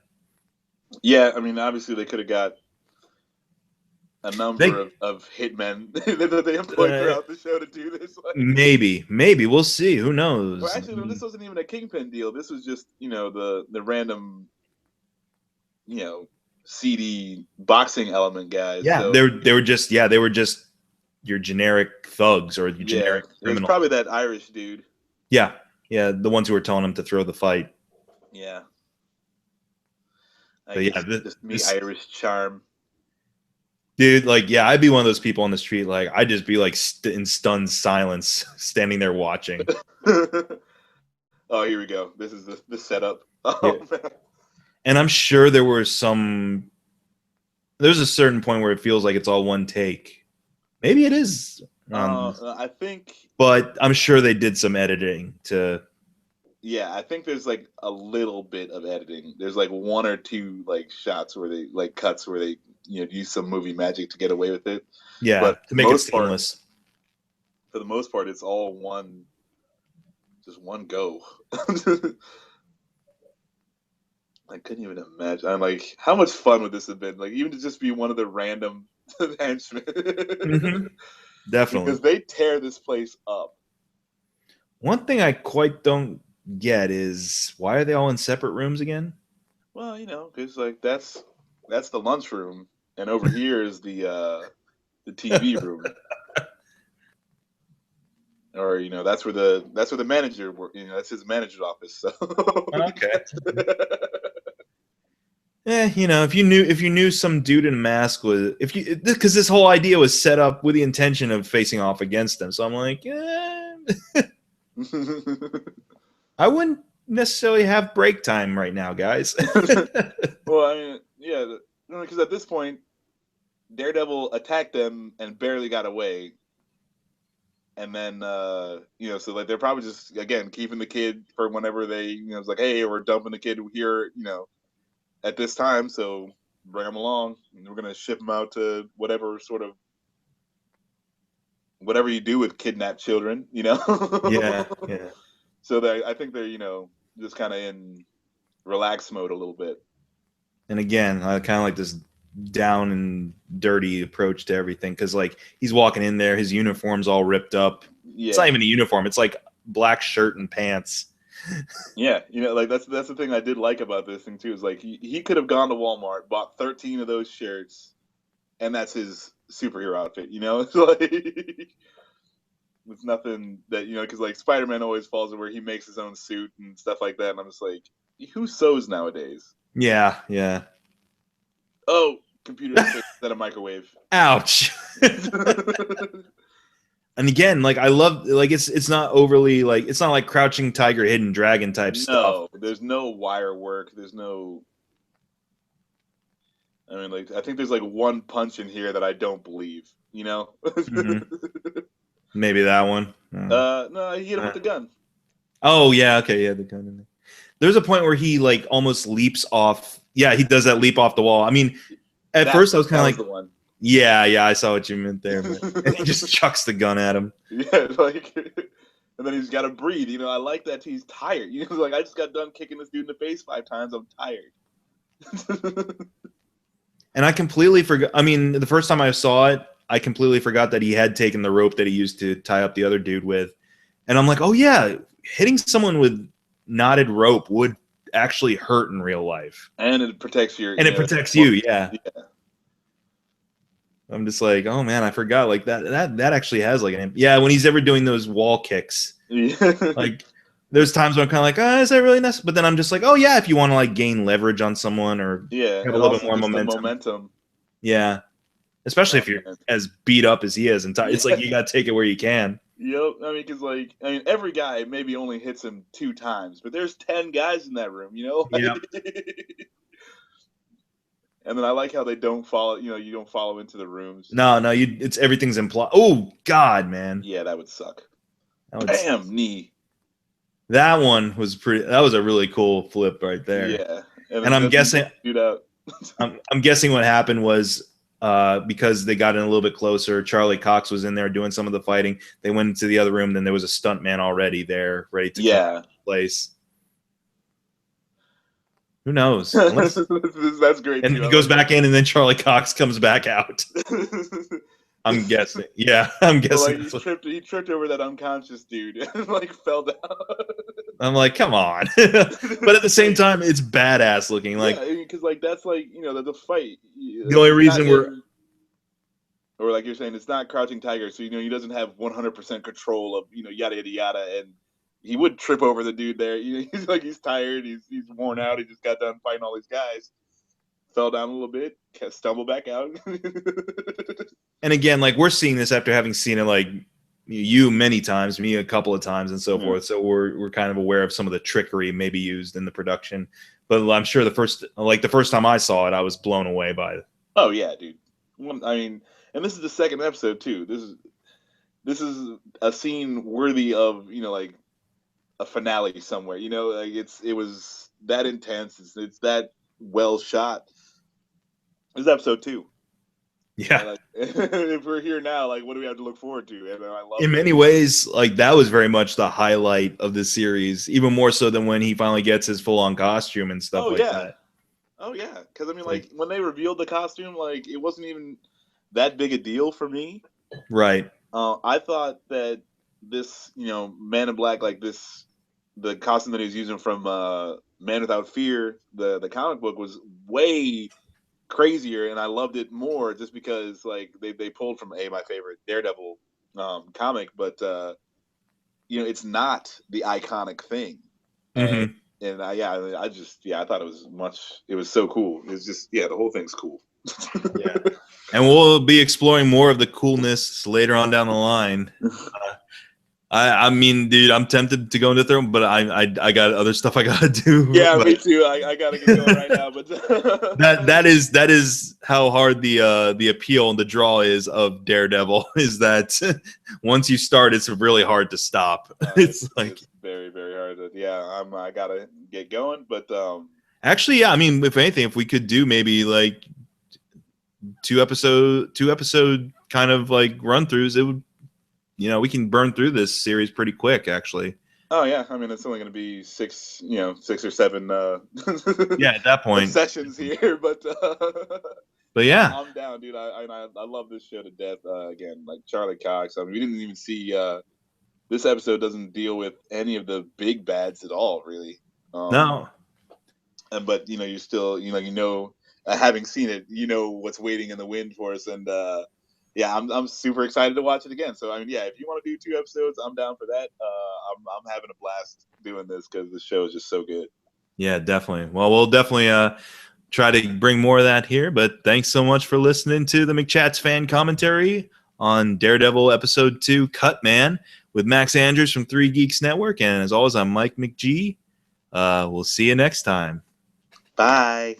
Yeah, I mean, obviously they could have got a number of hitmen that they employed throughout the show to do this. Like, maybe we'll see. Who knows? Well, actually, no, this wasn't even a Kingpin deal. This was just the random, seedy boxing element guys. Yeah, so, they were just your generic thugs or your generic criminals. It was probably that Irish dude. Yeah, the ones who were telling him to throw the fight. Yeah. This Irish charm. Dude, like, yeah, I'd be one of those people on the street. Like, I'd just be like in stunned silence, standing there watching. Oh, here we go. This is the setup. Oh, yeah. Man. And I'm sure there's a certain point where it feels like it's all one take. Maybe it is. I think. But I'm sure they did some editing to. Yeah, I think there's like a little bit of editing. There's like one or two like shots where they like cuts where they use some movie magic to get away with it. Yeah, but to make it seamless. For the most part, it's all just one go. I couldn't even imagine. I'm like, how much fun would this have been? Like, even to just be one of the random henchmen. Mm-hmm. Definitely. Because they tear this place up. One thing I quite don't get is why are they all in separate rooms again? Well, because like that's the lunchroom, and over here is the TV room. Or that's where the manager works. That's his manager's office. So okay. If you knew some dude in a mask was because this whole idea was set up with the intention of facing off against them. So I'm like, I wouldn't necessarily have break time right now, guys. Well, I mean, yeah, because at this point, Daredevil attacked them and barely got away. And then so like they're probably just again keeping the kid for whenever they it's like, hey, we're dumping the kid here at this time, so bring him along, and we're gonna ship him out to whatever sort of whatever you do with kidnapped children. Yeah. So I think they're just kind of in relaxed mode a little bit. And again, I kind of like this down and dirty approach to everything, because like he's walking in there, his uniform's all ripped up. Yeah. It's not even a uniform, it's like black shirt and pants. Yeah, like that's the thing I did like about this thing too, is like he could have gone to Walmart, bought 13 of those shirts, and that's his superhero outfit. It's like it's nothing that because like Spider-Man always falls where he makes his own suit and stuff like that, and I'm just like, who sews nowadays? Yeah. Oh, computer instead of microwave. Ouch. And again, like I love, like it's not overly like, it's not like Crouching Tiger, Hidden Dragon type stuff. No, there's no wire work. There's no. I mean, like I think there's like one punch in here that I don't believe. Mm-hmm. Maybe that one. No, he hit him with the gun. Oh yeah, okay, yeah, the gun in there. There's a point where he like almost leaps off. Yeah, he does that leap off the wall. I mean, at first I was kind of like, the one. Yeah, I saw what you meant there. And he just chucks the gun at him. Yeah, like, and then he's got to breathe. I like that he's tired. Like I just got done kicking this dude in the face 5 times. I'm tired. And I completely forgot. I mean, the first time I saw it, I completely forgot that he had taken the rope that he used to tie up the other dude with. And I'm like, oh yeah, hitting someone with knotted rope would actually hurt in real life. And it protects your. And it protects you. Yeah. I'm just like, oh man, I forgot. Like that actually has like an when he's ever doing those wall kicks. Like there's times when I'm kind of like, is that really necessary? But then I'm just like, oh yeah, if you want to like gain leverage on someone or have a little bit more momentum. Yeah, especially if you're as beat up as he is, and it's like you got to take it where you can. Yep. I mean, because every guy maybe only hits him 2 times, but there's 10 guys in that room. Yep. And then I like how they don't follow. You don't follow into the rooms. No, it's everything's implied. Oh God, man. Yeah, that would suck. Bam, knee. That one was pretty. That was a really cool flip right there. Yeah, and I'm guessing. I'm guessing what happened was because they got in a little bit closer. Charlie Cox was in there doing some of the fighting. They went into the other room. Then there was a stuntman already there, ready to come to place. Who knows? That's great. And he goes back in, and then Charlie Cox comes back out. I'm guessing. Yeah, I'm guessing. Like he tripped over that unconscious dude and like fell down. I'm like, come on. But at the same time, it's badass looking. Like, because like that's like the fight. The only reason or like you're saying, it's not Crouching Tiger, so he doesn't have 100% control of yada yada yada, and he would trip over the dude there. He's like he's tired, he's worn out, he just got done fighting all these guys. Fell down a little bit, stumbled back out. And again, like we're seeing this after having seen it like you many times, me a couple of times, and so forth. So we're kind of aware of some of the trickery maybe used in the production. But I'm sure the first time I saw it, I was blown away by it. Oh yeah, dude. I mean, and this is the second episode too. This is a scene worthy of like a finale somewhere. Like it was that intense. It's that well shot. This is episode 2. Yeah. Like, if we're here now, like, what do we have to look forward to? And I love in many ways, like that was very much the highlight of the series, even more so than when he finally gets his full-on costume and stuff that. Oh yeah, because I mean, like when they revealed the costume, like it wasn't even that big a deal for me. Right. I thought that this, Man in Black, like the costume that he was using from Man Without Fear, the comic book, was way crazier, and I loved it more just because like they pulled from my favorite Daredevil comic, but it's not the iconic thing. Mm-hmm. And I thought it was so cool. It's just the whole thing's cool. Yeah. And we'll be exploring more of the coolness later on down the line. I mean, dude, I'm tempted to go into third, but I got other stuff I gotta do. Yeah, but me too. I gotta get going right now, but that is how hard the appeal and the draw is of Daredevil. Is that once you start, it's really hard to stop. It's very, very hard. I gotta get going, but actually, yeah. I mean, if anything, if we could do maybe like two episode kind of like run throughs, it would, we can burn through this series pretty quick, actually. Oh yeah, I mean it's only going to be 6 or 7 yeah, at that point sessions here, but yeah, I'm down, dude. I love this show to death. Again, like Charlie Cox. I mean, we didn't even see this episode doesn't deal with any of the big bads at all, really. No. But you still having seen it, what's waiting in the wind for us, and yeah, I'm super excited to watch it again. So I mean, yeah, if you want to do 2 episodes, I'm down for that. I'm having a blast doing this because the show is just so good. Yeah, definitely. Well, we'll definitely try to bring more of that here. But thanks so much for listening to the McChats fan commentary on Daredevil episode 2, Cut Man, with Max Andrews from 3 Geeks Network. And as always, I'm Mike McGee. We'll see you next time. Bye.